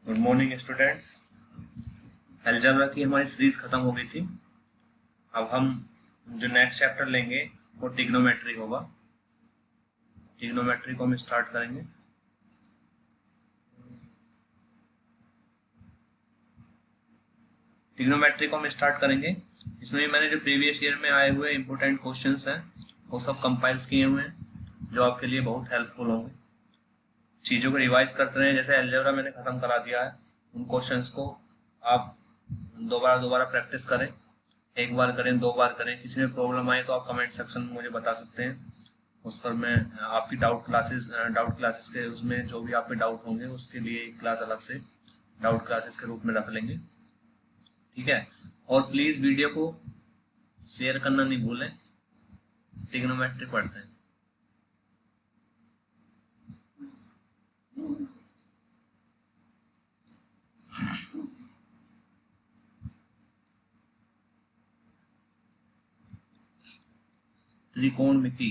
Good morning students. Algebra की हमारी series खत्म हो गई थी। अब हम जो नेक्स्ट चैप्टर लेंगे वो ट्रिग्नोमेट्री होगा। ट्रिग्नोमेट्री को हम स्टार्ट करेंगे। इसमें मैंने जो प्रीवियस ईयर में आए हुए इंपॉर्टेंट क्वेश्चंस हैं वो सब कंपाइल्स किए हुए हैं जो आपके लिए बहुत हेल्पफुल होंगे। चीज़ों को रिवाइज करते रहें। जैसे अलजेब्रा मैंने ख़त्म करा दिया है, उन क्वेश्चंस को आप दोबारा प्रैक्टिस करें। एक बार करें, दो बार करें। किसी में प्रॉब्लम आए तो आप कमेंट सेक्शन में मुझे बता सकते हैं। उस पर मैं आपकी डाउट क्लासेस के उसमें जो भी आप पे डाउट होंगे उसके लिए एक क्लास अलग से डाउट क्लासेस के रूप में रख लेंगे, ठीक है। और प्लीज़ वीडियो को शेयर करना नहीं भूलें। ट्रिग्नोमेट्री पढ़ते हैं। त्रिकोणमिति,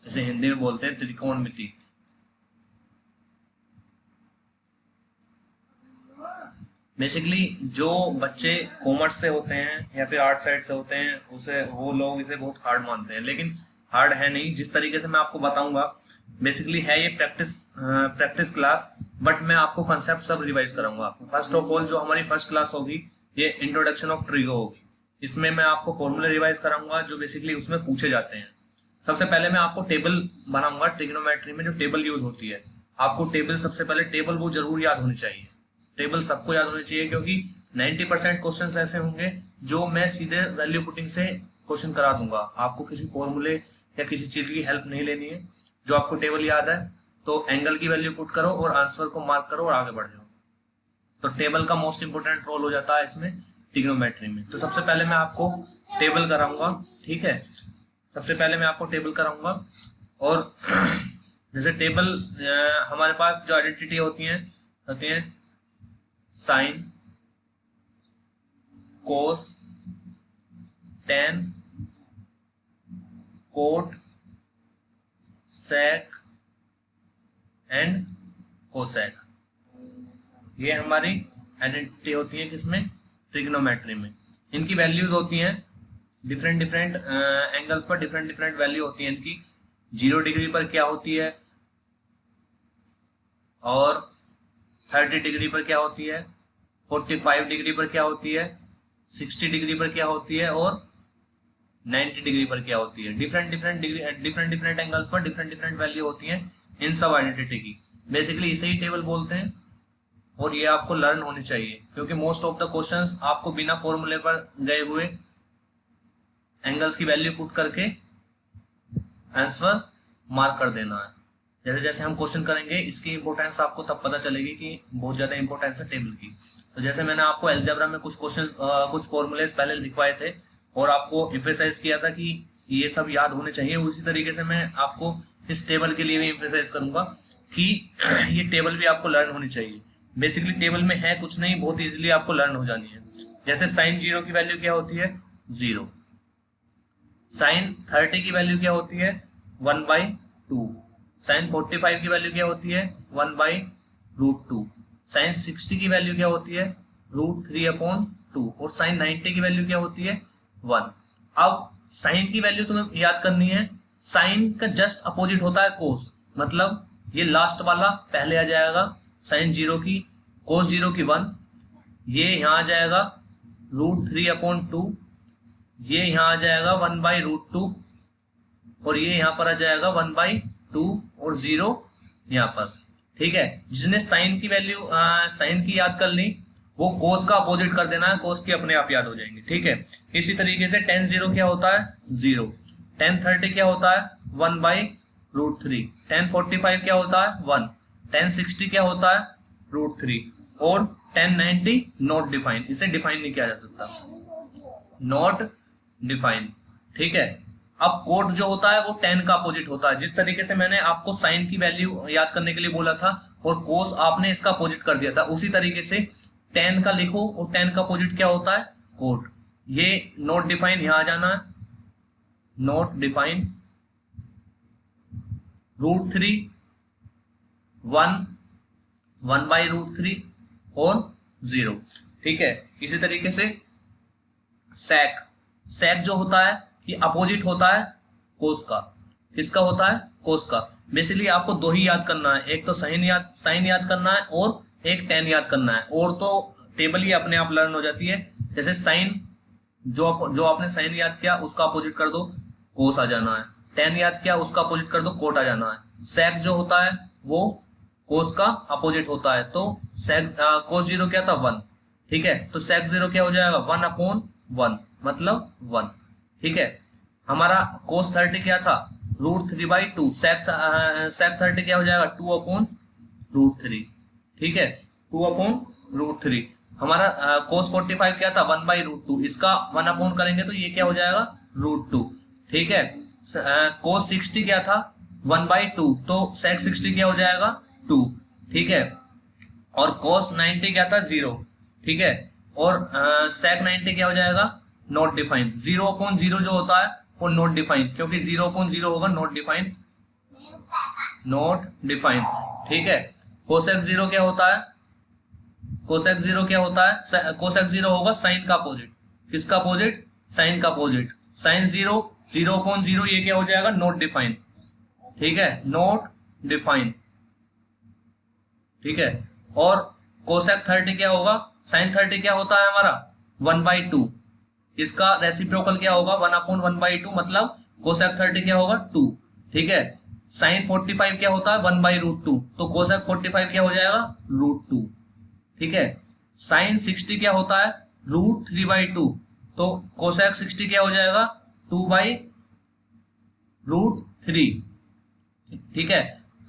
जैसे हिंदी में बोलते हैं त्रिकोणमिति। बेसिकली जो बच्चे कॉमर्स से होते हैं या फिर आर्ट साइड से होते हैं उसे वो लोग इसे बहुत हार्ड मानते हैं, लेकिन हार्ड है नहीं। जिस तरीके से मैं आपको बताऊंगा बेसिकली है ये प्रैक्टिस क्लास, बट मैं आपको कंसेप्ट सब रिवाइज कराऊंगा। फर्स्ट ऑफ ऑल जो हमारी फर्स्ट क्लास होगी ये इंट्रोडक्शन ऑफ ट्रिगो होगी। इसमें मैं आपको फॉर्मूले रिवाइज कराऊंगा जो बेसिकली उसमें पूछे जाते हैं। सबसे पहले मैं आपको टेबल बनाऊंगा। ट्रिग्नोमेट्री में जो टेबल यूज होती है, आपको टेबल सबसे पहले टेबल वो जरूर याद होनी चाहिए। टेबल सबको याद होनी चाहिए क्योंकि 90% क्वेश्चन ऐसे होंगे जो मैं सीधे वैल्यू पुटिंग से क्वेश्चन करा दूंगा। आपको किसी फॉर्मूले या किसी चीज की हेल्प नहीं लेनी है। जो आपको टेबल याद है तो एंगल की वैल्यू पुट करो और आंसर को मार्क करो और आगे बढ़ जाओ। तो टेबल का मोस्ट इंपोर्टेंट रोल हो जाता है इसमें ट्रिग्नोमेट्री में। तो सबसे पहले मैं आपको टेबल कराऊंगा, ठीक है। सबसे पहले मैं आपको टेबल कराऊंगा और जैसे टेबल हमारे पास जो आइडेंटिटी होती है sine, cos, tan, cot, sec and cosec. ये हमारी आइडेंटिटी होती है किसमें? ट्रिग्नोमेट्री में। इनकी वैल्यूज होती हैं डिफरेंट एंगल्स पर डिफरेंट वैल्यू होती है इनकी। 0 डिग्री पर क्या होती है और 30 डिग्री पर क्या होती है, 45 डिग्री पर क्या होती है, 60 डिग्री पर क्या होती है और 90 डिग्री पर क्या होती है। डिफरेंट एंगल्स पर डिफरेंट वैल्यू होती है इन सब आइडेंटिटी की। बेसिकली इसे ही टेबल बोलते हैं और ये आपको लर्न होनी चाहिए क्योंकि मोस्ट ऑफ द क्वेश्चंस आपको बिना फॉर्मूले पर गए हुए एंगल्स की वैल्यू पुट करके आंसर मार्क कर देना है। जैसे जैसे हम क्वेश्चन करेंगे इसकी इंपॉर्टेंस आपको तब पता चलेगी कि बहुत ज्यादा इंपॉर्टेंस है टेबल की। तो जैसे मैंने आपको अलजेब्रा में कुछ क्वेश्चंस कुछ फॉर्मूलेस पहले लिखवाए थे और आपको एम्फेसाइज किया था कि ये सब याद होने चाहिए, उसी तरीके से मैं आपको इस टेबल के लिए भी एम्फेसाइज करूंगा कि ये टेबल भी आपको लर्न होनी चाहिए। बेसिकली टेबल में है कुछ नहीं, बहुत इजीली आपको लर्न हो जानी है। जैसे साइन 0 की वैल्यू क्या होती है? 0। साइन 30 की वैल्यू क्या होती है? 1/2। साइन 45 की वैल्यू क्या होती है? 1/√2। साइन 60 की वैल्यू क्या होती है? √3/2। और साइन 90 की वैल्यू क्या होती है? 1। अब साइन की वैल्यू तुम्हें याद करनी है। साइन का जस्ट अपोजिट होता है कोस, मतलब ये लास्ट वाला पहले आ जाएगा साइन 0 की, कोस 0 की 1। ये यहां आ जाएगा √3/2। ये यहां आ जाएगा 1/√2 और ये यहां पर आ जाएगा 1/2 और 0 यहां पर, ठीक है। जिसने साइन की वैल्यू साइन की याद कर ली वो कोस का अपोजिट कर देना है, कोस की अपने आप याद हो जाएंगे, ठीक है। इसी तरीके से tan 0 क्या होता है? 0। tan 30 क्या होता है? 1/√3। tan 45 क्या होता है? 1। tan 60 क्या होता है? √3। और tan 90 नॉट डिफाइन, इसे डिफाइन नहीं किया जा सकता, नॉट डिफाइन, ठीक है। अब कोट जो होता है वो tan का अपोजिट होता है। जिस तरीके से मैंने आपको साइन की वैल्यू याद करने के लिए बोला था और कोस आपने इसका अपोजिट कर दिया था, उसी तरीके से tan का लिखो और tan का अपोजिट क्या होता है? कोट। ये नॉट डिफाइन यहां आ जाना है, नॉट डिफाइन, √3, 1, 1/√3 और 0। ठीक है, इसी तरीके से सेक, सेक जो होता है ये अपोजिट होता है कोस का। किसका होता है? कोस का। बेसिकली आपको दो ही याद करना है, एक तो साइन याद करना है और एक टेन याद करना है, और तो टेबल ही अपने आप लर्न हो जाती है। जैसे साइन, जो आपने साइन याद किया उसका अपोजिट कर दो, कोस आ जाना है। टेन याद किया उसका अपोजिट कर दो, कोट आ जाना है। सेक जो होता है वो कोस का अपोजिट होता है, तो सेक कोस 0 क्या था? 1। ठीक है, तो सेक 0 क्या हो जाएगा? 1/1, मतलब 1। ठीक है, हमारा कोस 30 क्या था? √3/2। सेक 30 क्या हो जाएगा? 2/√3। ठीक है, 2/√3। हमारा कोस 45 क्या था? 1/√2। इसका 1 करेंगे तो ये क्या हो जाएगा? √2। ठीक है, कोस 60 क्या था? 1/2, तो सेक 60 क्या हो जाएगा? 2। ठीक है, और कोस 90 क्या था? 0। ठीक है, और सेक 90 क्या हो जाएगा? Not defined. 0/0 जो होता है वो नॉट डिफाइंड, क्योंकि 0/0 होगा नॉट डिफाइंड, नॉट डिफाइंड। ठीक है, कोसेक 0 क्या होता है? कोसेक 0 क्या होता है? कोसेक 0 होगा साइन का अपोजिट। किसका अपोजिट? साइन का अपोजिट। साइन 0, 0/0 ये क्या हो जाएगा? Not defined. ठीक है, नॉट डिफाइंड। ठीक है, और कोसेक 30 क्या होगा? साइन 30 क्या होता है हमारा? 1/2। इसका रेसिप्रोकल क्या होगा? 1/1/2, मतलब कोसेक 30 क्या होगा? 2। ठीक है, साइन 45 क्या होता है? 1/√2, तो कोसेक 45 क्या हो जाएगा? √2। ठीक है, साइन 60 क्या होता है? √3/2, तो कोसेक 60 क्या हो जाएगा? 2/√3। ठीक है,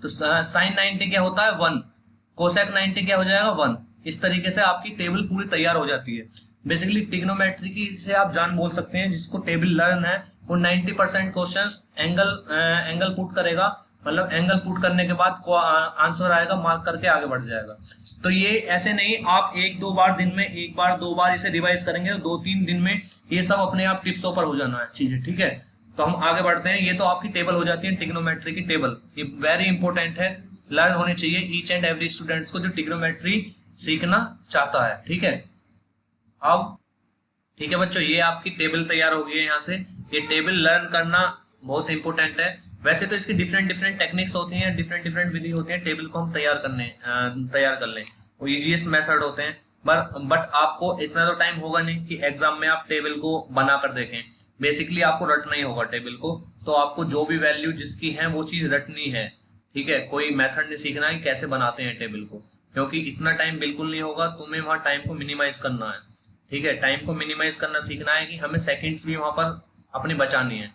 तो साइन 90 क्या होता है? 1। कोसेक 90 क्या हो जाएगा? 1। इस तरीके से आपकी टेबल पूरी तैयार हो जाती है। बेसिकली ट्रिग्नोमेट्री की से आप जान बोल सकते हैं, जिसको टेबल लर्न है वो 90% क्वेश्चंस एंगल पुट करेगा, मतलब एंगल पुट करने के बाद आंसर आएगा, मार्क करके आगे बढ़ जाएगा। तो ये ऐसे नहीं आप एक दो बार दिन में, एक बार दो बार इसे रिवाइज करेंगे तो 2-3 दिन में ये सब अपने आप टिप्सों पर हो जाना है चीजें। ठीक है, तो हम आगे बढ़ते हैं। ये तो आपकी टेबल हो जाती है ट्रिग्नोमेट्री की टेबल, ये वेरी इंपॉर्टेंट है, लर्न होनी चाहिए ईच एंड एवरी स्टूडेंट्स को जो ट्रिग्नोमेट्री सीखना चाहता है। ठीक है, अब ठीक है बच्चों, ये आपकी टेबल तैयार हो गई है। यहाँ से ये टेबल लर्न करना बहुत इंपॉर्टेंट है। वैसे तो इसकी डिफरेंट डिफरेंट टेक्निक्स होती हैं, डिफरेंट डिफरेंट विधि होती है टेबल को हम तैयार कर लें, वो इजीएस्ट मेथड होते हैं। बट आपको इतना तो टाइम होगा नहीं कि एग्जाम में आप टेबल को बना कर देखें। बेसिकली आपको रटना ही होगा टेबल को, तो आपको जो भी वैल्यू जिसकी है वो चीज रटनी है। ठीक है, कोई मेथड नहीं सीखना है कैसे बनाते हैं टेबल को, क्योंकि इतना टाइम बिल्कुल नहीं होगा। तुम्हें वहां टाइम को मिनिमाइज करना है। ठीक है, टाइम को मिनिमाइज करना सीखना है कि हमें सेकंड्स भी वहां पर अपनी बचानी है।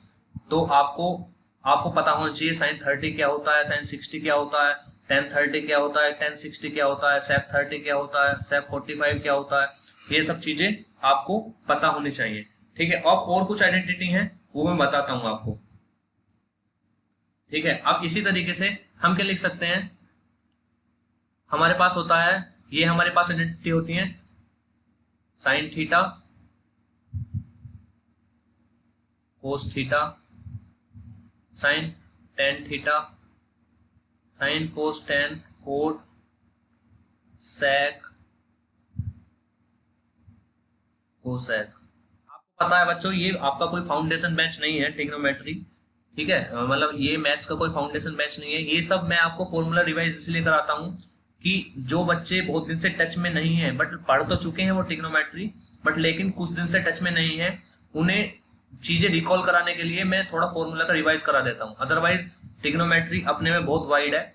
तो आपको पता होना चाहिए साइन 30 क्या होता है, साइन 60 क्या होता है, टेन 30 क्या होता है, टेन 60 क्या होता है, सेक 30 क्या होता है, सेक 45 क्या होता है। ये सब चीजें आपको पता होनी चाहिए। ठीक है, अब और कुछ आइडेंटिटी है वो मैं बताता हूं आपको। ठीक है, अब इसी तरीके से हम क्या लिख सकते हैं? हमारे पास होता है, ये हमारे पास आइडेंटिटी होती है sine theta, cos theta, sine tan theta, sine cos tan, cot, sec, cosec. आपको पता है बच्चों ये आपका कोई फाउंडेशन बैच नहीं है ट्रिग्नोमेट्री। ठीक है, मतलब ये मैथ्स का कोई फाउंडेशन बैच नहीं है। ये सब मैं आपको फॉर्मूला रिवाइज इसलिए कराता हूँ कि जो बच्चे बहुत दिन से टच में नहीं है, बट पढ़ तो चुके हैं वो ट्रिग्नोमेट्री, बट लेकिन कुछ दिन से टच में नहीं है, उन्हें चीजें रिकॉल कराने के लिए मैं थोड़ा फॉर्मूला का रिवाइज करा देता हूँ। अदरवाइज ट्रिग्नोमेट्री अपने में बहुत वाइड है।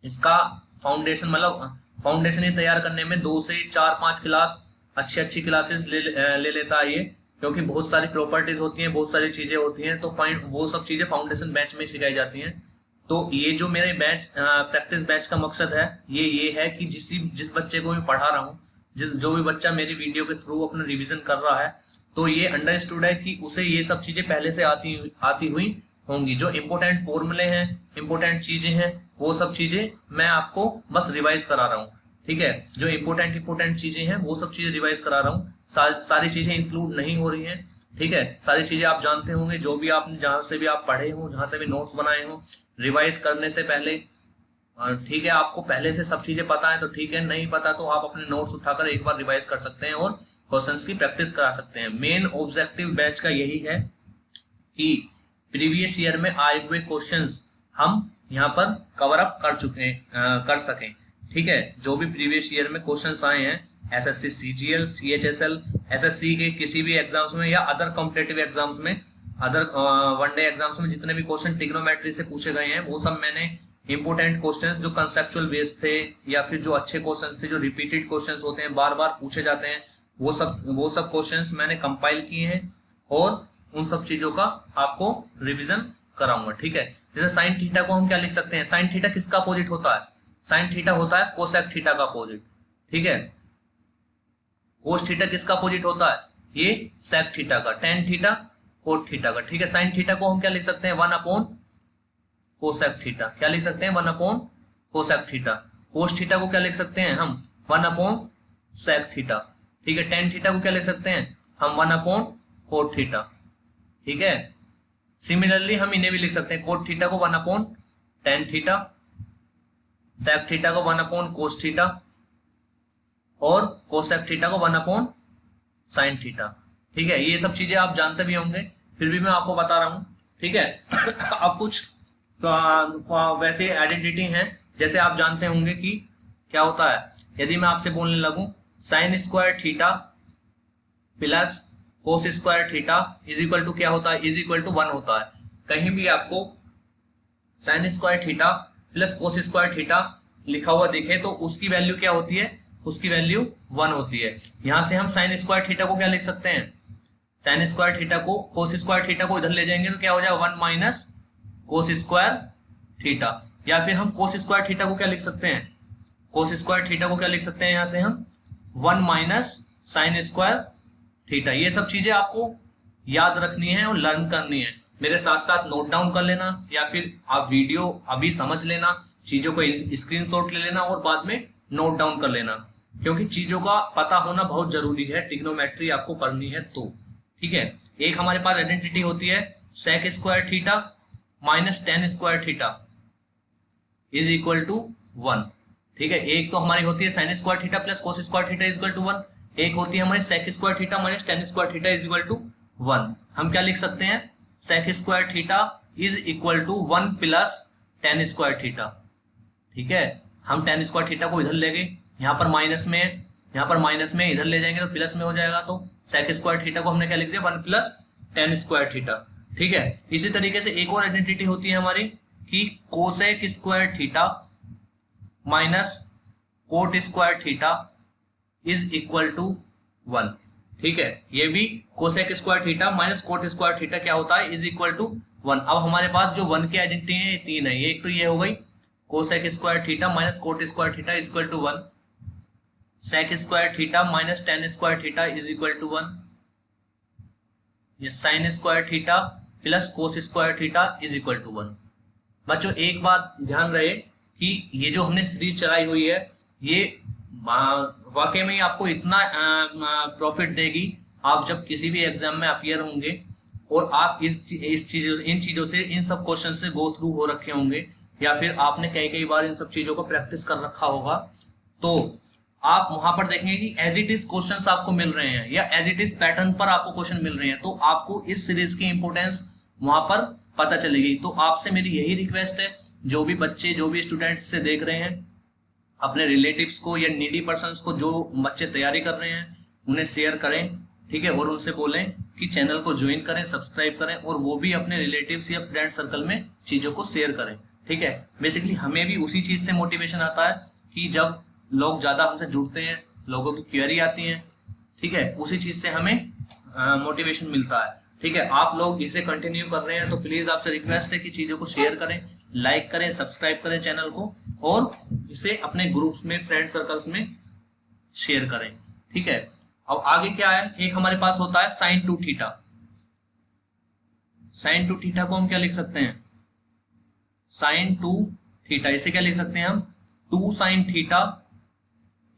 इसका फाउंडेशन, मतलब फाउंडेशन ही तैयार करने में 2 से 4-5 क्लास अच्छी क्लासेस ले लेता है ये, क्योंकि बहुत सारी प्रॉपर्टीज होती हैं, बहुत सारी चीजें होती हैं, तो वो सब चीजें फाउंडेशन बैच में सिखाई जाती हैं। तो ये जो मेरे बैच प्रैक्टिस बैच का मकसद है ये है कि जिस बच्चे को मैं पढ़ा रहा हूँ, जो भी बच्चा मेरी वीडियो के थ्रू अपना रिवीजन कर रहा है, तो ये अंडरस्टूड है कि उसे ये सब चीजें पहले से आती हुई होंगी। जो इम्पोर्टेंट फॉर्मूले हैं, इम्पोर्टेंट चीजें हैं, वो सब चीजें मैं आपको बस रिवाइज करा रहा हूँ। ठीक है, जो इम्पोर्टेंट चीजें हैं वो सब चीजें रिवाइज करा रहा हूँ। सारी चीजें इंक्लूड नहीं हो रही हैं। ठीक है, सारी चीजें आप जानते होंगे, जो भी आप जहां से भी आप पढ़े हो, जहां से भी नोट्स बनाए हो, रिवाइज करने से पहले और ठीक है, आपको पहले से सब चीजें पता है तो ठीक है, नहीं पता तो आप अपने नोट्स उठाकर एक बार रिवाइज कर सकते हैं और क्वेश्चंस की प्रैक्टिस करा सकते हैं। मेन ऑब्जेक्टिव बैच का यही है कि प्रीवियस ईयर में आए हुए क्वेश्चंस हम यहाँ पर कवर अप कर सकें। ठीक है, जो भी प्रीवियस ईयर में क्वेश्चंस आए हैं एसएससी सीजीएल सीएचएसएल एसएससी के किसी भी एग्जाम्स में या अदर कॉम्पिटेटिव एग्जाम्स में, अदर वनडे एग्जाम्स में जितने भी क्वेश्चन ट्रिग्नोमेट्री से पूछे गए हैं वो सब मैंने इंपोर्टेंट क्वेश्चंस जो कंसेप्चुअल बेस्ड थे या फिर जो अच्छे क्वेश्चंस थे जो रिपीटेड क्वेश्चंस होते हैं बार बार पूछे जाते हैं, वो सब क्वेश्चंस मैंने कंपाइल किए हैं और उन सब चीजों का आपको रिवीजन कराऊंगा। ठीक है, जैसे साइन थीटा को हम क्या लिख सकते हैं, साइन थीटा किसका अपोजिट होता है, साइन थीटा होता है कोसेक थीटा का अपोजिट। ठीक है, कोस थीटा किसका अपोजिट होता है, ये सेक थीटा का, टेन थीटा कोट थीटा का। ठीक है, साइन थीटा को हम क्या लिख सकते हैं, 1 कोसेक थीटा, क्या लिख सकते हैं 1 कोसेक थीटा। कोस थीटा को क्या लिख सकते हैं हम 1 सेक थीटा। ठीक है, टेन थीटा को क्या लिख सकते हैं हम 1 कोट थीटा। ठीक है, सिमिलरली हम इन्हें भी लिख सकते हैं, कोट थीटा को 1 टेन थीटा, सेक थीटा को 1 कोस थीटा और कोसेक थीटा को 1 साइन थीटा। ठीक है, ये सब चीजें आप जानते भी होंगे, फिर भी मैं आपको बता रहा हूं। ठीक है अब कुछ वैसे आइडेंटिटी हैं, जैसे आप जानते होंगे कि क्या होता है, यदि मैं आपसे बोलने लगूं sine square theta plus cos square theta is equal to क्या होता है, इज इक्वल टू 1 होता है। कहीं भी आपको sign square theta plus cos square theta लिखा हुआ दिखे तो उसकी वैल्यू क्या होती है, उसकी वैल्यू 1 होती है। यहां से हम साइन स्क्वायर थीटा को क्या लिख सकते हैं, साइन स्क्वायर थीटा को कोस स्क्वायर थीटा को इधर ले जाएंगे तो क्या हो जाएगा 1 माइनस कोस स्क्वायर थीटा। या फिर हम कोस स्क्वायर थीटा को क्या लिख सकते हैं, कोस स्क्वायर थीटा को क्या लिख सकते हैं यहां से हम 1 माइनस साइन स्क्वायर थीटा। ये सब चीजें आपको याद रखनी है और लर्न करनी है, मेरे साथ साथ नोट डाउन कर लेना या फिर आप वीडियो अभी समझ लेना, चीजों को स्क्रीनशॉट ले लेना और बाद में नोट डाउन कर लेना, क्योंकि चीजों का पता होना बहुत जरूरी है, ट्रिग्नोमेट्री आपको करनी है तो। ठीक है, एक हमारे पास आइडेंटिटी होती है sec square theta minus tan square theta is equal to 1। ठीक है, एक तो हमारी होती है sine square theta plus cos square theta is equal to 1, एक होती है हमारी sec square theta minus tan square theta is equal to 1। हम क्या लिख सकते हैं, sec square theta is equal to 1 plus tan square theta. ठीक है, हम टेन स्क्वायर थीटा को इधर ले गए, यहाँ पर माइनस में है, यहाँ पर माइनस में, इधर ले जाएंगे तो प्लस में हो जाएगा, तो सेक स्क्वायर थीटा को हमने क्या लिख दिया 1 प्लस टेन स्क्वायर थीटा। ठीक है, इसी तरीके से एक और आइडेंटिटी होती है हमारी कि cosec square theta minus cot square theta is equal to 1। ठीक है, ये भी cosec square theta minus cot square theta क्या होता है, इज इक्वल टू 1। अब हमारे पास जो 1 की आइडेंटिटी है ये 3 है, एक तो ये हो गई cosec square theta minus cot square theta is equal to 1, sec square theta minus tan square theta is equal to 1, ये sine square theta plus cos square theta is equal to 1। बच्चों एक बात ध्यान रहे कि ये जो हमने सीरीज चलाई हुई है ये वाकई में आपको इतना प्रॉफिट देगी, आप जब किसी भी एग्जाम में अपीयर होंगे और आप इन चीजों से, इन सब क्वेश्चन से गो थ्रू हो रखे होंगे या फिर आपने कई बार इन सब चीजों को प्रैक्टिस कर रखा होगा, तो आप वहां पर देखेंगे कि एज इट इज क्वेश्चंस आपको मिल रहे हैं या एज इट इज पैटर्न पर आपको क्वेश्चन मिल रहे हैं, तो आपको इस सीरीज की इंपोर्टेंस वहां पर पता चलेगी। तो आपसे मेरी यही रिक्वेस्ट है, जो भी बच्चे जो भी स्टूडेंट्स से देख रहे हैं, अपने रिलेटिव्स को या नीडी पर्सन्स को, जो बच्चे तैयारी कर रहे हैं उन्हें शेयर करें। ठीक है, और उनसे बोलें कि चैनल को ज्वाइन करें, सब्सक्राइब करें और वो भी अपने रिलेटिव्स या फ्रेंड सर्कल में चीजों को शेयर करें। ठीक है, बेसिकली हमें भी उसी चीज से मोटिवेशन आता है कि जब लोग ज्यादा हमसे जुड़ते हैं, लोगों की क्वेरी आती है, ठीक है, उसी चीज से हमें मोटिवेशन मिलता है। ठीक है, आप लोग इसे कंटिन्यू कर रहे हैं तो प्लीज आपसे रिक्वेस्ट है कि चीजों को शेयर करें, लाइक करें, सब्सक्राइब करें चैनल को और इसे अपने ग्रुप्स में, फ्रेंड सर्कल्स में शेयर करें। ठीक है, अब आगे क्या है, एक हमारे पास होता है sign to theta. Sign to theta को हम क्या लिख सकते हैं, साइन टू थीटा, इसे क्या लिख सकते हैं हम 2 sine theta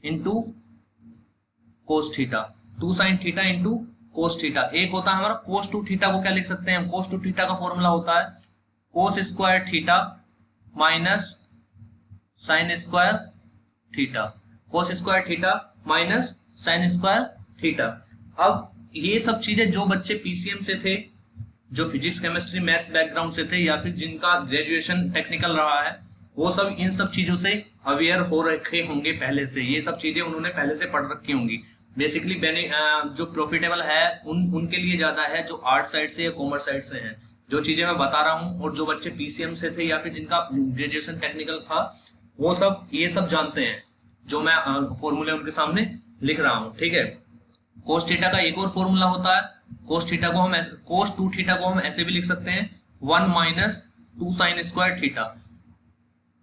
into cos theta, 2 sine theta into cos theta. एक होता है हमारा कोस टू थीटा, को क्या लिख सकते हैं हम, कोस टू थीटा का फॉर्मूला होता है कोस square theta minus sign square theta, कोस square theta minus sign square theta. अब ये सब चीजें जो बच्चे पीसीएम से थे, जो फिजिक्स केमिस्ट्री मैथ्स बैकग्राउंड से थे, या फिर जिनका ग्रेजुएशन टेक्निकल रहा है, वो सब इन सब चीजों से अवेयर हो रखे होंगे पहले से। ये सब चीजें उन्होंने पहले से पढ़ रखी होंगी। बेसिकली जो प्रॉफिटेबल है उनके लिए ज्यादा है जो आर्ट साइड से या कॉमर्स साइड से हैं। जो चीजें मैं बता रहा हूँ, और जो बच्चे पीसीएम से थे या फिर जिनका ग्रेजुएशन टेक्निकल था, वो सब ये सब जानते हैं जो मैं फॉर्मूले उनके सामने लिख रहा हूँ। ठीक है, कोस थीटा का एक और फॉर्मूला होता है। कोस थीटा को हम कोस 2 थीटा को हम ऐसे भी लिख सकते हैं 1 minus 2 sine square theta,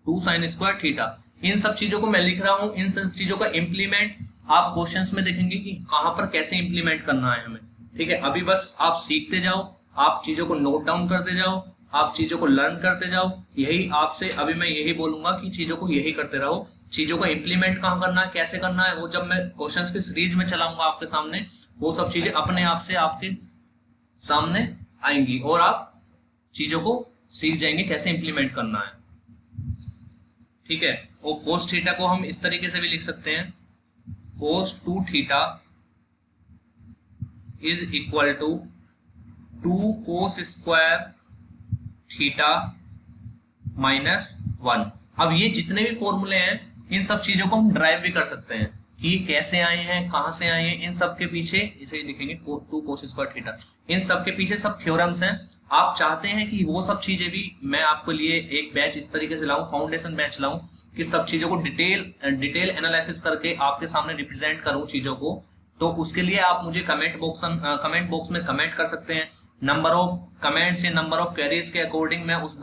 2 sine square theta. इन सब चीजों को मैं लिख रहा हूं, इन सब चीजों का इंप्लीमेंट आप क्वेश्चंस में देखेंगे कि कहां पर कैसे इंप्लीमेंट करना है हमें। ठीक है, अभी बस आप सीखते जाओ, आप चीजों को नोट डाउन करते जाओ, आप चीजों को लर्न करते जाओ। यही आपसे अभी मैं यही बोलूंगा कि चीजों को यही करते रहो। चीजों को इंप्लीमेंट कहाँ करना है, कैसे करना है, वो जब मैं क्वेश्चंस की सीरीज में चलाऊंगा आपके सामने, वो सब चीजें अपने आप से आपके सामने आएंगी और आप चीजों को सीख जाएंगे कैसे इंप्लीमेंट करना है। ठीक है, और कोस थीटा को हम इस तरीके से भी लिख सकते हैं, cos 2 theta is equal to 2 cos square theta minus 1। अब ये जितने भी फॉर्मूले हैं, इन सब चीजों को हम ड्राइव भी कर सकते हैं कि ये कैसे आए हैं, कहां से आए हैं। इन सब के पीछे इसे लिखेंगे 2 कोस स्क्वायर थीटा। इन सब के पीछे सब थ्योरम्स हैं। आप चाहते हैं कि वो सब चीजें भी मैं आपके लिए एक बैच इस तरीके से लाऊं, फाउंडेशन बैच लाऊं, कि सब चीजों को डिटेल एनालिसिस करके आपके सामने रिप्रेजेंट करूं चीजों को, तो उसके लिए आप मुझे कमेंट बॉक्स में कमेंट कर सकते हैं। नंबर ऑफ कमेंट्स या नंबर ऑफ क्वेरीज के अकॉर्डिंग मैं उस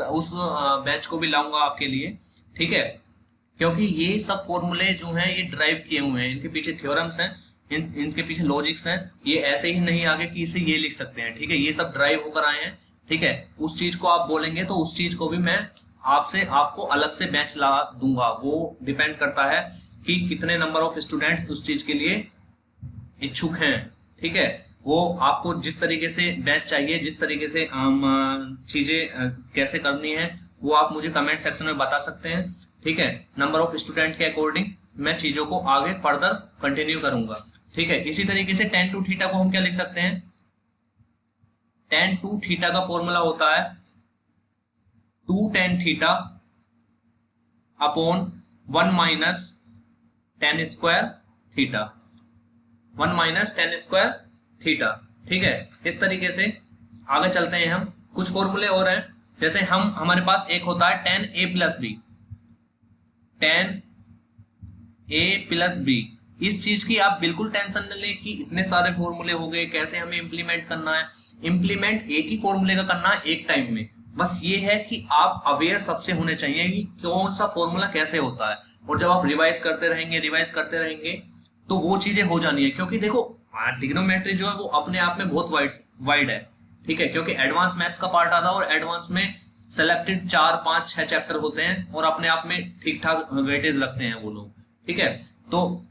बैच को भी लाऊंगा आपके लिए। ठीक है, क्योंकि ये सब फॉर्मूले जो हैं ये ड्राइव किए हुए हैं, इनके पीछे थ्योरम्स हैं, इनके पीछे लॉजिक्स हैं। ये ऐसे ही नहीं आगे कि इसे ये लिख सकते हैं। ठीक है, ये सब ड्राइव होकर आए हैं। ठीक है, उस चीज को आप बोलेंगे तो उस चीज को भी मैं आपको अलग से बैच ला दूंगा। वो डिपेंड करता है कि कितने नंबर ऑफ स्टूडेंट्स उस चीज के लिए इच्छुक हैं। ठीक है, वो आपको जिस तरीके से बैच चाहिए, जिस तरीके से चीजें कैसे करनी है, वो आप मुझे कमेंट सेक्शन में बता सकते हैं। ठीक है, नंबर ऑफ स्टूडेंट के अकॉर्डिंग मैं चीजों को आगे फर्दर कंटिन्यू करूंगा। ठीक है, इसी तरीके से tan 2 थीटा को हम क्या लिख सकते हैं, tan 2 थीटा का फॉर्मूला होता है 2 tan theta upon 1 minus tan square theta, 1 minus tan square theta. ठीक है, इस तरीके से आगे चलते हैं हम। कुछ फॉर्मूले और हैं, जैसे हमारे पास एक होता है tan a plus b, tan a plus b. इस चीज की आप बिल्कुल टेंशन न लें कि इतने सारे फॉर्मूले हो गए, कैसे हमें इंप्लीमेंट करना है। इंप्लीमेंट एक ही फॉर्मूले का करना है एक टाइम में। बस ये है कि आप अवेयर सबसे होने चाहिए कि कौन सा फॉर्मूला कैसे होता है, और जब आप रिवाइज करते रहेंगे तो वो चीजें हो जानी है। क्योंकि देखो ट्रिग्नोमेट्री जो है वो अपने आप में बहुत वाइड है। ठीक है, क्योंकि एडवांस मैथ्स का पार्ट आता है और एडवांस में सेलेक्टेड 4, 5, 6 चैप्टर होते हैं और अपने आप में ठीक ठाक वेटेज लगते हैं वो लोग। ठीक है, तो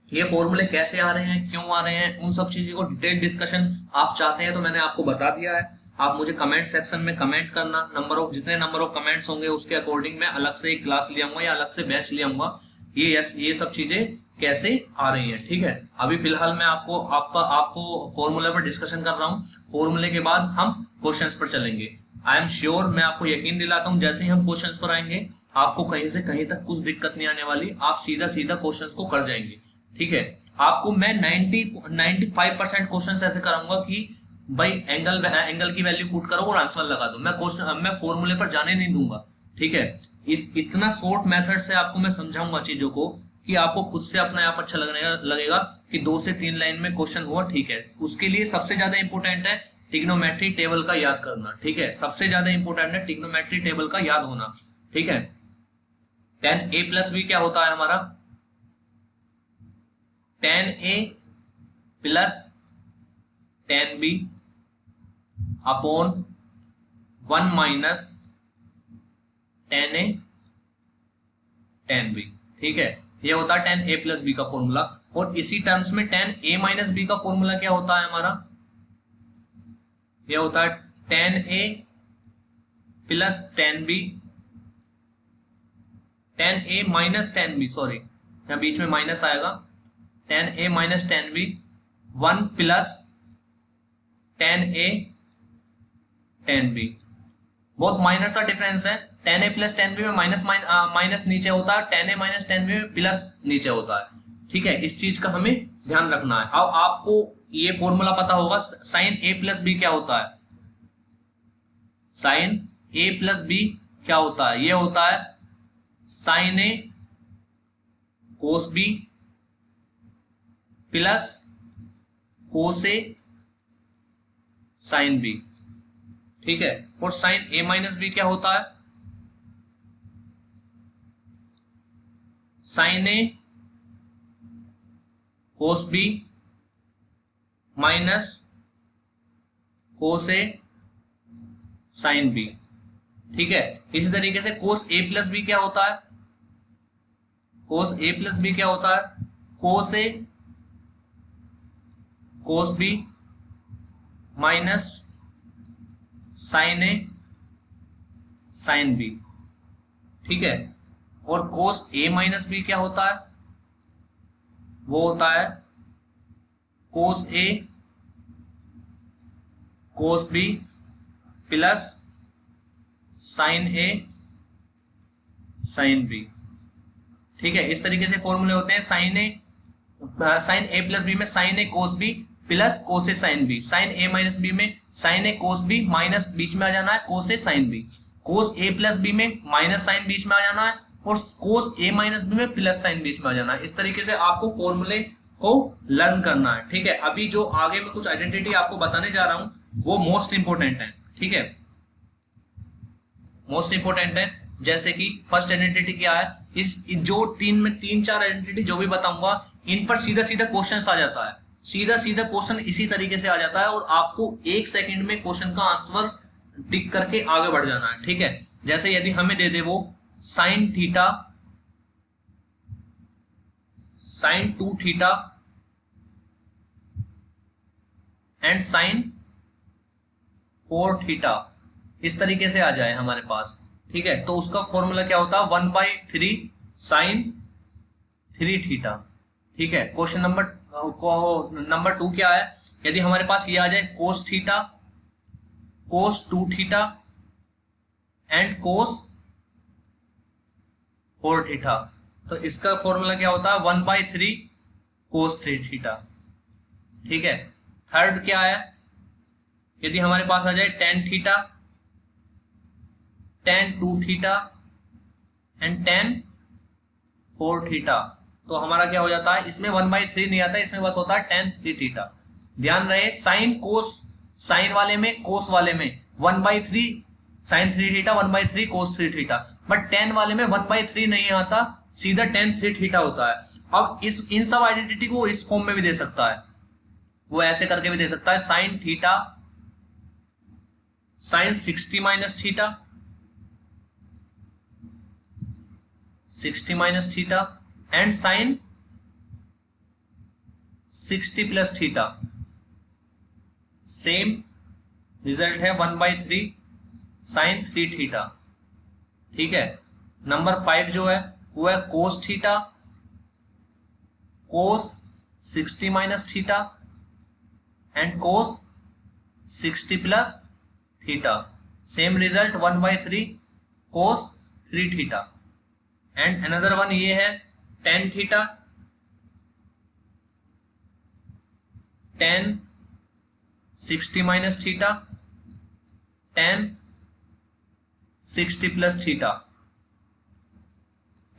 ये फॉर्मूले कैसे आ रहे हैं, क्यों आ रहे हैं, उन सब चीजों को डिटेल डिस्कशन आप चाहते हैं तो मैंने आपको बता दिया है। आप मुझे कमेंट सेक्शन में कमेंट करना, जितने नंबर ऑफ कमेंट्स होंगे उसके अकॉर्डिंग मैं अलग से एक क्लास ले आऊंगा या अलग से बैच ले आऊंगा ये सब चीजें कैसे आ रही हैं। ठीक है, अभी फिलहाल मैं आपको फॉर्मूले पर डिस्कशन कर रहा हूँ। फॉर्मूले के बाद हम क्वेश्चंस पर चलेंगे। आई एम श्योर, मैं आपको यकीन दिलाता हूँ, जैसे ही हम क्वेश्चंस पर आएंगे आपको कहीं से कहीं तक कुछ दिक्कत नहीं आने वाली, आप सीधा सीधा क्वेश्चंस को कर जाएंगे। ठीक है, आपको मैं 95% क्वेश्चंस ऐसे कराऊंगा कि भाई एंगल की वैल्यू पुट करो और आंसर लगा दो। मैं फॉर्मूले पर जाने नहीं दूंगा। ठीक है, इतना शॉर्ट मेथड से आपको मैं समझाऊंगा चीजों को कि आपको खुद से अपने आप अच्छा लगेगा कि 2 से 3 लाइन में क्वेश्चन हुआ। ठीक है, उसके लिए सबसे ज्यादा इंपॉर्टेंट है ट्रिग्नोमेट्री टेबल का याद करना। ठीक है, सबसे ज्यादा इंपॉर्टेंट है ट्रिग्नोमेट्री टेबल का याद होना। ठीक है, tan a प्लस बी क्या होता है हमारा, tan a plus tan b upon 1 minus tan a tan b। ठीक है, ये होता है tan a प्लस बी का फॉर्मूला। और इसी टर्म्स में tan a माइनस बी का फॉर्मूला क्या होता है हमारा, ये होता है tan a plus tan b 10a minus 10b, sorry यहाँ बीच में माइनस आएगा, 10a minus 10b 1 plus 10a 10b, बहुत माइनर सा डिफरेंस है। 10a प्लस 10b में माइनस माइनस नीचे होता है, 10a माइनस 10b में प्लस नीचे होता है। ठीक है, इस चीज का हमें ध्यान रखना है। अब आपको ये फॉर्मूला पता होगा, साइन a प्लस बी क्या होता है, साइन a प्लस बी क्या होता है, ये होता है sine a cos b plus cos a sine b। ठीक है, और साइन a माइनस बी क्या होता है, sine a cos b minus cos a sine b। ठीक है, इसी तरीके से कोस a प्लस बी क्या होता है, कोस a प्लस बी क्या होता है, cos a cos b minus sine a sine b। ठीक है, और कोस a माइनस बी क्या होता है, वो होता है cos a cos b plus sine a sine b। ठीक है, इस तरीके से फॉर्मूले होते हैं, साइन a प्लस बी में sine a cos b plus cos a sine b, sine a minus B में sine a cos b minus बीच में आ जाना है cos a sine b, cos a plus B में माइनस साइन बीच में आ जाना है, और कोस a माइनस बी में प्लस साइन बीच में आ जाना है। इस तरीके से आपको फॉर्मूले को लर्न करना है। ठीक है, अभी जो आगे मैं कुछ आइडेंटिटी आपको बताने जा रहा हूं वो मोस्ट इंपोर्टेंट है। ठीक है, मोस्ट इंपोर्टेंट है। जैसे कि फर्स्ट आइडेंटिटी क्या है, इस जो तीन चार आइडेंटिटी जो भी बताऊंगा इन पर सीधा सीधा क्वेश्चन आ जाता है, सीधा सीधा क्वेश्चन इसी तरीके से आ जाता है, और आपको 1 सेकंड में क्वेश्चन का आंसर टिक करके आगे बढ़ जाना है। ठीक है, जैसे यदि हमें दे दे वो sine theta sine 2 theta and sine 4 theta, इस तरीके से आ जाए हमारे पास। ठीक है, तो उसका फॉर्मूला क्या होता है, 1/3 साइन 3 थीटा। ठीक है, क्वेश्चन नंबर 2 क्या है, यदि हमारे पास ये आ जाए cos theta cos 2 theta and cos 4 theta, तो इसका फॉर्मूला क्या होता है, 1/3 कोस 3 थीटा। ठीक है, थर्ड क्या है, यदि हमारे पास आ जाए tan theta tan 2 theta and ten 4 theta, तो हमारा क्या हो जाता है, इसमें 1/3 नहीं आता, इसमें बस होता है टेन 3 थीटा। ध्यान रहे, साइन कोस, साइन वाले में कोस वाले में 1/3 sine 3 theta 1/3 cos 3 theta, but tan वाले में 1/3 नहीं आता, सीधा टेन 3 थीटा होता है। अब इन सब आइडेंटिटी को इस फॉर्म में भी दे सकता है, वो ऐसे करके भी दे सकता है, sine theta sine 60 minus theta 60 minus theta and sine 60 plus theta, same result है 1/3 साइन 3 थीटा। ठीक है, नंबर 5 जो है वो है cos theta cos 60 minus theta and cos 60 plus theta, same result 1/3 cos 3 theta. And another one ये है tan theta tan 60 minus theta tan 60 plus theta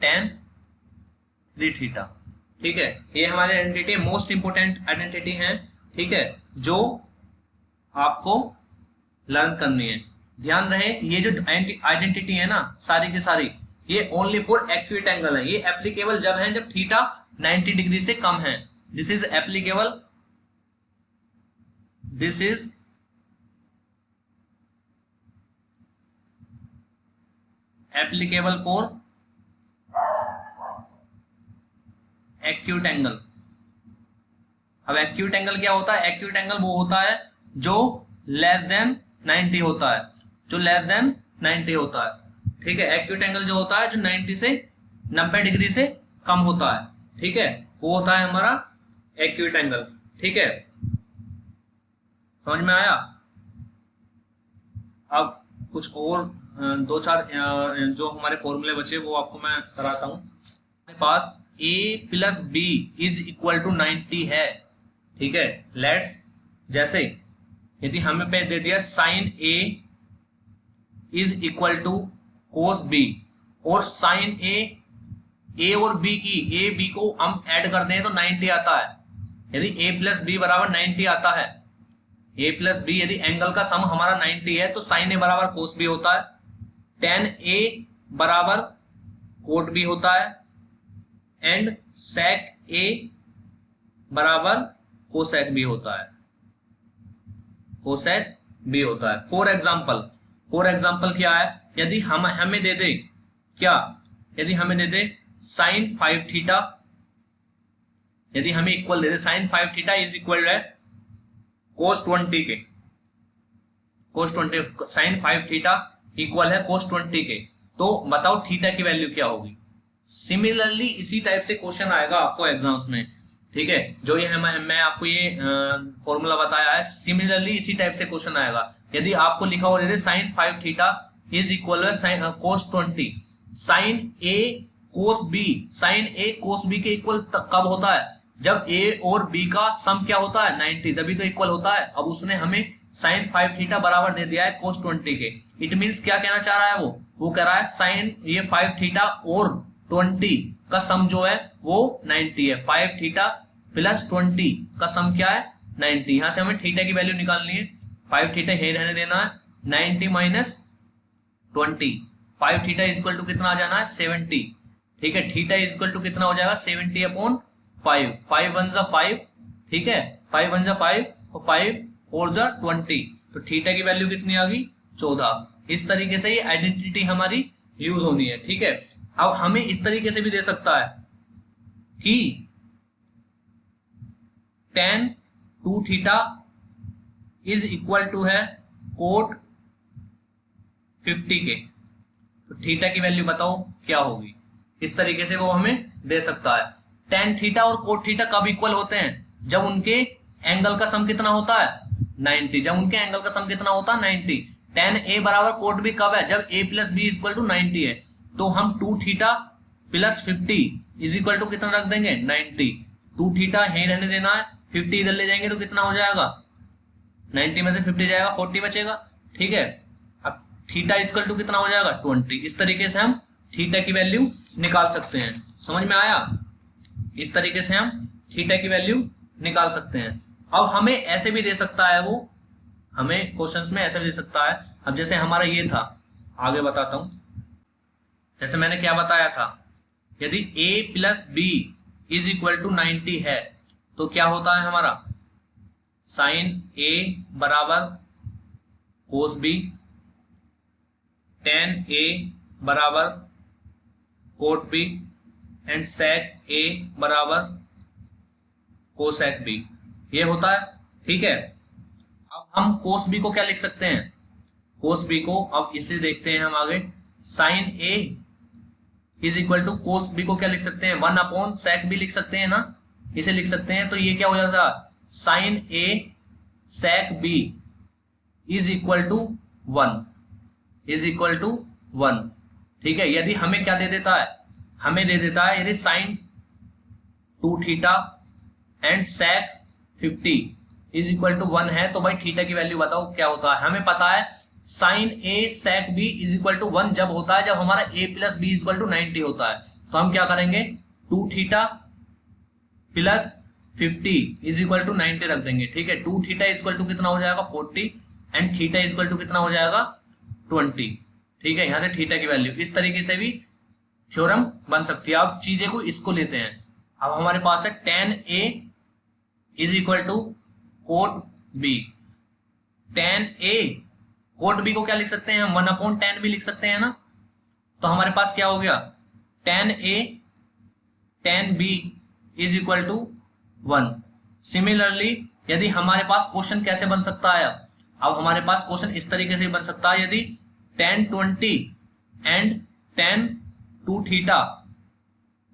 tan 3 theta. ठीक है, ये हमारे आइडेंटिटी मोस्ट इंपोर्टेंट आइडेंटिटी है। ठीक है, जो आपको लर्न करनी है। ध्यान रहे, ये जो आइडेंटिटी है ना सारी की सारी, ये ओनली फॉर एक्यूट एंगल है। ये एप्लीकेबल जब है जब थीटा 90 डिग्री से कम है। This is applicable, this is applicable for acute angle. अब एक्यूट एंगल क्या होता है, एक्यूट एंगल वो होता है जो लेस देन 90 होता है, जो लेस देन 90 होता है। ठीक है, एक्यूट एंगल जो होता है जो 90 से 90 डिग्री से कम होता है, ठीक है, वो होता है हमारा एक्यूट एंगल, ठीक है, समझ में आया। अब कुछ और दो चार जो हमारे फॉर्मूले बचे वो आपको मैं कराता हूं। हमारे पास a plus b is equal to 90 है, ठीक है। लेट्स, जैसे यदि हमें पे दे दिया sine a is equal to cos b, और साइन a और b की, a b को हम ऐड करते हैं तो 90 आता है। यदि a प्लस बी बराबर 90 आता है, a प्लस बी यदि एंगल का सम हमारा 90 है, तो साइन a बराबर कोस b होता है, टेन a बराबर कोट b होता है, एंड सेक a बराबर कोसेक b होता है, कोसेक b होता है। फॉर एग्जाम्पल क्या है, यदि हमें दे दे क्या, यदि हमें दे दे साइन 5 थीटा, यदि हमें इक्वल दे दे साइन 5 थीटा इज इक्वल है कोस 20 के, कोस 20, साइन 5 थीटा इक्वल है कोस 20 के, तो बताओ थीटा की वैल्यू क्या होगी। सिमिलरली इसी टाइप से क्वेश्चन आएगा आपको एग्जाम्स में, ठीक है, जो ये मैं आपको ये फॉर्मूला बताया है, सिमिलरली इसी टाइप से क्वेश्चन आएगा। यदि आपको लिखा हुआ दे साइन 5 थीटा इज इक्वल है कोस 20, साइन ए कोस बी, साइन ए कोस बी के इक्वल कब होता है, जब a और b का सम क्या होता है 90, तभी तो इक्वल होता है। अब उसने हमें साइन 5 थीटा बराबर दे दिया है कोस 20 के, इट मींस क्या कहना चाह रहा है, वो कह रहा है साइन ये 5 थीटा और 20 का सम जो है वो 90 है, 5 थीटा प्लस 20 का सम क्या है 90। यहां से हमें थीटा की वैल्यू निकालनी है, 5 थीटा ही रहने देना है, 90 माइनस 20, 5 थीटा इक्वल टू कितना आ जाना है 70, ठीक है, थीटा इक्वल टू कितना हो जाएगा 70 अपॉन 5, 5 वन जा 5, ठीक है, 5 वन जा 5 और 5 और जा 20, तो थीटा की वैल्यू कितनी आ गई 14। इस तरीके से ये आइडेंटिटी हमारी यूज होनी है, ठीक है। अब हमें इस तरीके से भी दे सकता है कि tan 2 theta is equal to है कोट 50 के, तो थीटा की वैल्यू बताओ क्या होगी। इस तरीके से वो हमें दे सकता है। tan थीटा और कोट थीटा कब इक्वल होते हैं, जब उनके एंगल का सम कितना होता है 90, जब उनके एंगल का सम कितना होता है 90। tan a बराबर कोट b कब है, जब a plus b equal to 90 है, तो हम 2 theta plus 50 is equal to कितना रख देंगे 90, 2 थीटा यहीं रहने देना है, 50 इधर ले जाएंगे तो कितना हो जाएगा 90 में से 50 जाएगा 40 बचेगा, ठीक है। अब थीटा इक्वल टू कितना हो जाएगा 20। इस तरीके से हम थीटा की वैल्यू निकाल सकते हैं, समझ में आया। इस तरीके से हम थीटा की वैल्यू निकाल सकते हैं। अब हमें ऐसे भी दे सकता है, वो हमें क्वेश्चंस में ऐसे भी दे सकता है। अब जैसे हमारा ये था, आगे बताता हूं, जैसे मैंने क्या बताया था, यदि a plus b is equal to 90 है, तो क्या होता है हमारा साइन a बराबर कोस b, tan a बराबर cot b, and sec a बराबर कोसेक b, ये होता है, ठीक है। अब हम कोस b को क्या लिख सकते हैं, कोस b को अब इसे देखते हैं हम आगे, sine a is equal to cos b को क्या लिख सकते हैं 1 अपॉन sec b लिख सकते हैं ना, इसे लिख सकते हैं। तो ये क्या हो जाता है sine a sec b is equal to 1, is equal to 1, ठीक है। यदि हमें क्या दे देता है, हमें दे देता है यदि sine 2 theta and sec 50 is equal to 1 है, तो भाई थीटा की वैल्यू बताओ क्या होता है। हमें पता है sine a sec b is equal to 1 जब होता है, जब हमारा a plus b is equal to 90 होता है। तो हम क्या करेंगे 2 theta plus 50 is equal to 90 रख देंगे, ठीक है। 2 थीटा इज इक्वल टू कितना हो जाएगा 40, and theta is equal to कितना हो जाएगा 20, ठीक है। यहां से थीटा की वैल्यू, इस तरीके से भी थ्योरम बन सकती है। अब चीजें को इसको लेते हैं, अब हमारे पास है tan a is equal to cot b, tan a cot b को क्या लिख सकते हैं हम 1 अपॉन tan b लिख सकते हैं ना। तो हमारे पास क्या हो गया tan a tan b is equal to 1। Similarly यदि हमारे पास क्वेश्चन कैसे बन सकता है, अब हमारे पास क्वेश्चन इस तरीके से बन सकता है, यदि tan 20 and tan 2 theta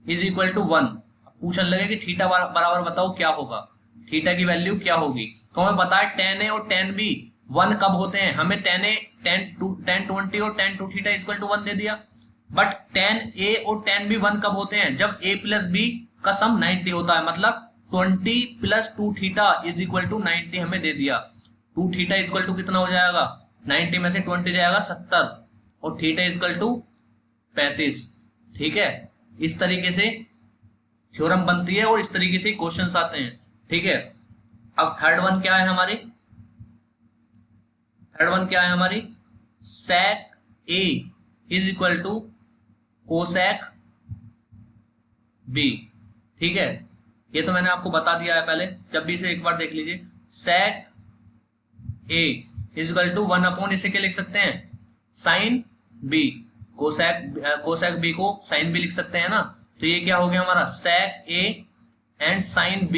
is equal to 1। पूछने लगे कि थीटा बराबर बताओ क्या होगा, थीटा की वैल्यू क्या होगी। तो हमें पता है tan a और tan b 1 कब होते हैं, हमें tan a tan 20 और tan 2 थीटा इक्वल टू 1 दे दिया। बट tan a और tan b 1 कब होते हैं, जब a प्लस b का सम 90 होता है, मतलब 20 plus 2 theta is equal to 90 हमें दे दिया। 2 थीटा इक्वल टू कितना हो जाएगा, 90 में से 20 जाएगा 70 और थीटा इक्वल टू 35। ठीक है, इस तरीके से थ्योरम बनती है और इस तरीके से क्वेश्चंस आते हैं। ठीक है, अब थर्ड वन क्या है हमारी, थर्ड वन क्या है हमारी, sec a is equal to cosec b। ठीक है, ये तो मैंने आपको बता दिया है पहले, जब भी से एक बार देख लीजिए। sec a is equal to 1 upon इसे क्या लिख सकते हैं, साइन b। कोसेक b को साइन b लिख सकते हैं ना, तो ये क्या हो गया हमारा, sec a and sine b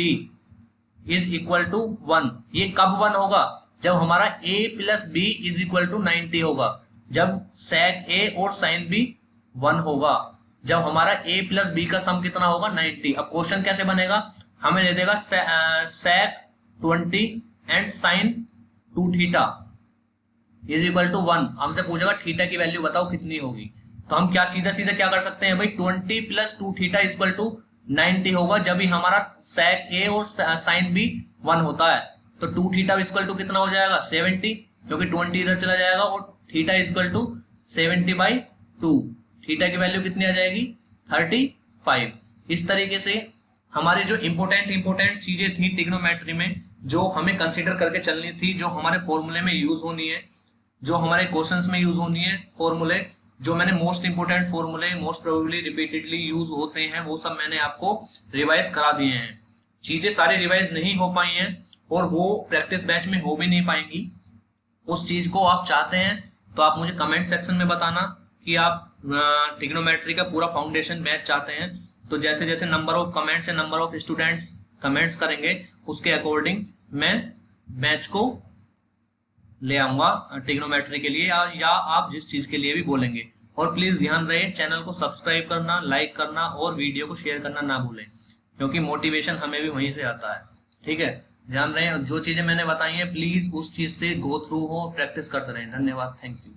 is equal to 1। ये कब 1 होगा, जब हमारा a plus b is equal to 90 होगा, जब sec a और sin b 1 होगा, जब हमारा a प्लस b का सम कितना होगा 90। अब क्वेश्चन कैसे बनेगा, हमें दे देगा sec 20 and sin 2 theta is equal to 1। हमसे पूछेगा थीटा की वैल्यू बताओ कितनी होगी, तो हम क्या सीधा सीधा क्या कर सकते हैं भाई, 20 plus 2 theta is equal to 90 होगा, जब भी हमारा sec a और sin b 1 होता है। तो 2 थीटा इक्वल टू कितना हो जाएगा 70, क्योंकि 20 इधर चला जाएगा और थीटा इक्वल टू 70/2। थीटा की वैल्यू कितनी आ जाएगी 35। इस तरीके से हमारी जो इंपोर्टेंट चीजें थी ट्रिग्नोमेट्री में, जो हमें कंसीडर करके चलनी थी, जो हमारे फॉर्मूले में यूज होनी है, जो हमारे क्वेश्चंस में यूज होनी है फॉर्मूले, जो मैंने मोस्ट इंपोर्टेंट फॉर्मूले मोस्ट प्रोबेबली रिपीटेडली यूज होते हैं, वो सब मैंने आपको रिवाइज करा दिए हैं। चीजें सारी रिवाइज नहीं हो पाई हैं और वो प्रैक्टिस बैच में हो भी नहीं पाएंगी। उस चीज को आप चाहते हैं तो आप मुझे कमेंट सेक्शन में बताना कि आप ट्रिग्नोमेट्री का पूरा फाउंडेशन बैच चाहते हैं। तो जैसे जैसे नंबर ऑफ कमेंट्स या नंबर ऑफ स्टूडेंट्स कमेंट्स करेंगे, उसके अकॉर्डिंग मैं बैच को ले आऊंगा ट्रिग्नोमेट्री के लिए, या आप जिस चीज के लिए भी बोलेंगे। और प्लीज ध्यान रहे, चैनल को सब्सक्राइब करना, लाइक करना और वीडियो को शेयर करना ना भूलें, क्योंकि मोटिवेशन हमें भी वहीं से आता है। ठीक है, ध्यान रहे, जो चीजें मैंने बताई हैं प्लीज उस चीज से गो थ्रू हो, प्रैक्टिस करते रहें। धन्यवाद, थैंक यू।